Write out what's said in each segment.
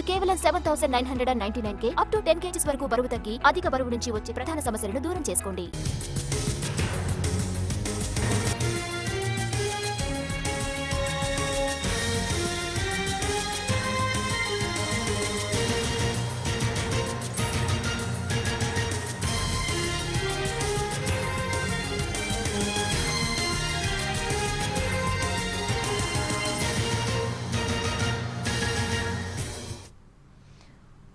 కేవలం 7,999 up to 10 kgs వరకు బరువు తగ్గి అధిక బరువు నుంచి వచ్చే ప్రధాన సమస్యలను దూరం చేసుకోండి.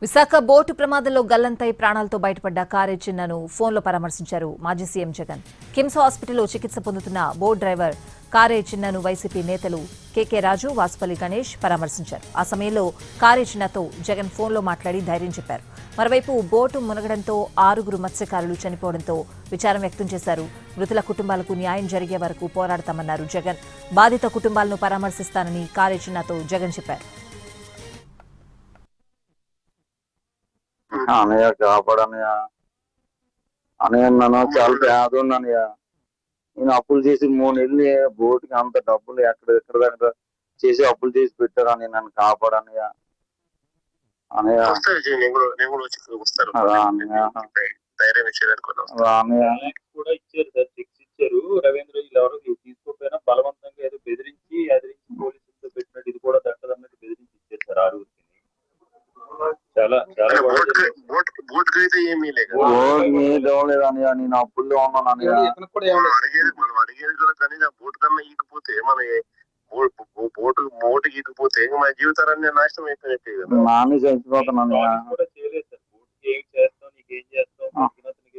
విశాఖ బోటు ప్రమాదంలో గల్లంతై ప్రాణాలతో బయటపడ్డ కారే చిన్నను ఫోన్లో పరామర్శించారు మాజీ సీఎం జగన్. కిమ్స్ హాస్పిటల్లో చికిత్స పొందుతున్న బోట్ డ్రైవర్ కారే చిన్నను వైసీపీ నేతలు కేకే రాజు, వాసుపల్లి గణేష్ పరామర్శించారు. ఆ సమయంలో కారే చిన్నతో జగన్ ఫోన్లో మాట్లాడి ధైర్యం చెప్పారు. మరోవైపు బోటు మునగడంతో 6 మత్స్యకారులు చనిపోవడంతో విచారం వ్యక్తం చేశారు. మృతుల కుటుంబాలకు న్యాయం జరిగే వరకు పోరాడతామన్నారు జగన్. బాధిత కుటుంబాలను పరామర్శిస్తానని కారే చిన్నతో జగన్ చెప్పారు. అనయ్య కాపాడనయ్య, అనయ్య నన్ను చాలా పేదన్నానయ్య. నేను అప్పులు చేసి 3 నెలలు బోటుకి అంత డబ్బులు ఎక్కడ దగ్గర చేసి అప్పులు చేసి పెట్టారు అని నన్ను కాపాడనయ్య. అనయ్య కూడా ఇచ్చారు సార్, చెక్స్ ఇచ్చారు. రవీంద్ర ఎవరు తీసుకోకపోయినా బలవంతంగా ఏదో బెదిరించి అదిరించి పోలీసులతో పెట్టినట్టు ఇది కూడా దట్టదన్నట్టు బెదిరించి ఇచ్చారు సార్. 6 చాలా చాలా నేను అప్పుల్లో ఉన్నాను. బోటు ఈకపోతే మన జీవితాలన్నీ నాశనం అయిపోయినట్టే కదా. నాన్న చచ్చిపోతున్నాను. కూడా చేయలేదు సార్. బోట్ ఏం చేస్తాం, నీకేం చేస్తాం,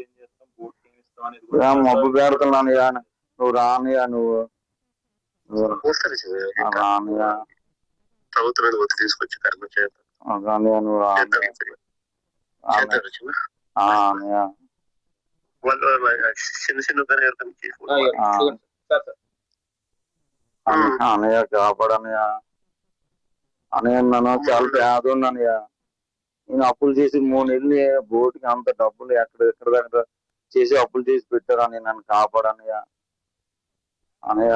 ఏం చేస్తాం, బోట్ ఏమి ఇస్తాం అనేది మబ్బు పెడుతున్నాను. నువ్వు రానియా, నువ్వు రానియా, ప్రభుత్వం ఒత్తి తీసుకొచ్చి కర్మ చేస్తాం. నువ్వు అనయ్య కాపాడనయ్య. అనయ్య నన్ను చాలా పేదన్నానయ్య. నేను అప్పులు చేసి 3 నెలలు బోటుకి అంత డబ్బులు ఎక్కడ దగ్గర చేసి అప్పులు చేసి పెట్టారు అని నన్ను కాపాడనయ్య. అనయ్య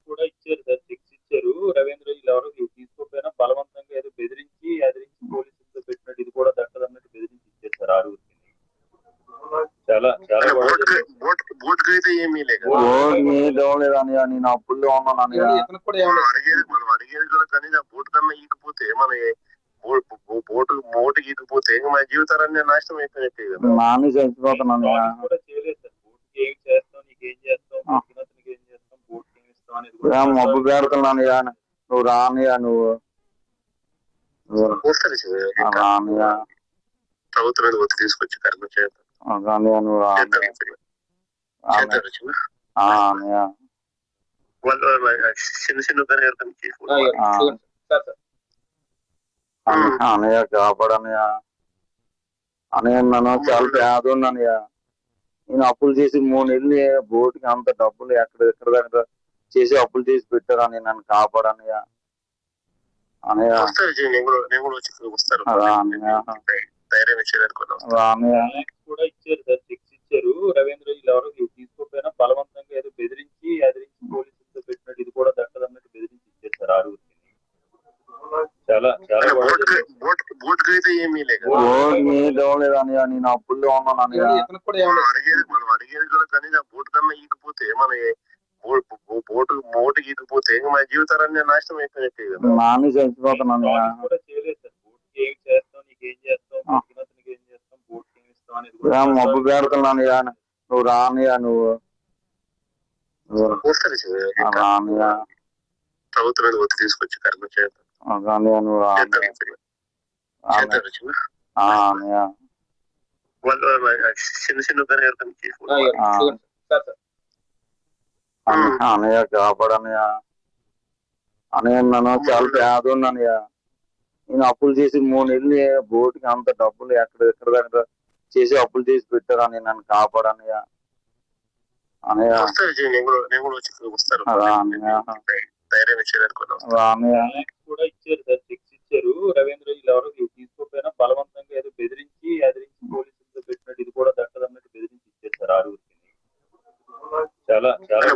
కూడా ఇచ్చారు సార్, చెక్స్ ఇచ్చారు. రవీంద్ర ఎవరు తీసుకోకపోయినా బలవంతంగా ఏదో బెదిరించి అదిరించి పోలీసులతో పెట్టినట్టు ఇది కూడా దట్టదన్నట్టు బెదిరించి ఇచ్చారు సార్. 6 చాలా చాలా లేదనయ్య, నేను అప్పుల్లో ఉన్నాను. ఈకపోతే మన బోటు ఈకపోతే మన జీవితాలన్నీ నాశనం అయిపోయినట్టే కదా. నాన్న చచ్చిపోతున్నాను. కూడా చేయలేదు సార్. బోట్ ఏం చేస్తాం, నీకేం చేస్తాం, ఏం చేస్తాం, బోట్ ఏమి ఇస్తాం అనేది మబ్బు పెడుతున్నాను. నువ్వు రానియా, నువ్వు రానియా, ప్రభుత్వం ఒత్తి తీసుకొచ్చి కర్మ చేస్తాం. నువ్వు అనయ్య కాపాడనయ్య. అనయ్య నన్ను చాలా పేదన్నానయ్య. నేను అప్పులు చేసి 3 నెలలు బోటుకి అంత డబ్బులు ఎక్కడ దగ్గర చేసి అప్పులు చేసి పెట్టారు అని నన్ను కాపాడనయ్య. అనయ్య కూడా ఇచ్చారు సార్, చెక్స్ ఇచ్చారు. రవీంద్ర ఎవరు తీసుకోకపోయినా బలవంతంగా ఏదో బెదిరించి అదిరించి పోలీసులతో పెట్టినట్టు ఇది కూడా దట్టదన్నట్టు బెదిరించి ఇచ్చారు సార్. 6 చాలా చాలా లేదనయ్య, నేను అప్పుల్లో ఉన్నాను. బోటు కన్నా ఈకపోతే మన బోటు ఈకపోతే మన జీవితాలన్నీ నాశనం అయిపోయినట్టే కదా. నాన్న చచ్చిపోతున్నాను. కూడా చేయలేదు సార్. బోట్ ఏం చేస్తాం, నీకేం చేస్తాం, ఏం చేస్తాం, బోట్ ఏమి ఇస్తాం అనేది మబ్బు పెడుతున్నాను. నువ్వు రానియా, నువ్వు రానియా, ప్రభుత్వం ఒత్తి తీసుకొచ్చి కర్మ చేస్తాం. నువ్వు అనయ్య కాపాడనయ్య. అనయ్య నన్ను చాలా పేదన్నానయ్య. నేను అప్పులు చేసి 3 నెలలు బోటుకి అంత డబ్బులు ఎక్కడ దగ్గర చేసి అప్పులు చేసి పెట్టారు అని నన్ను కాపాడనయ్య. అనయ్య కూడా ఇచ్చారు సార్, చెక్స్ ఇచ్చారు. రవీంద్ర ఎవరు తీసుకోకపోయినా బలవంతంగా ఏదో బెదిరించి అదిరించి పోలీసులతో పెట్టినట్టు ఇది కూడా దట్టదన్నట్టు బెదిరించి ఇచ్చారు సార్. 6 చాలా చాలా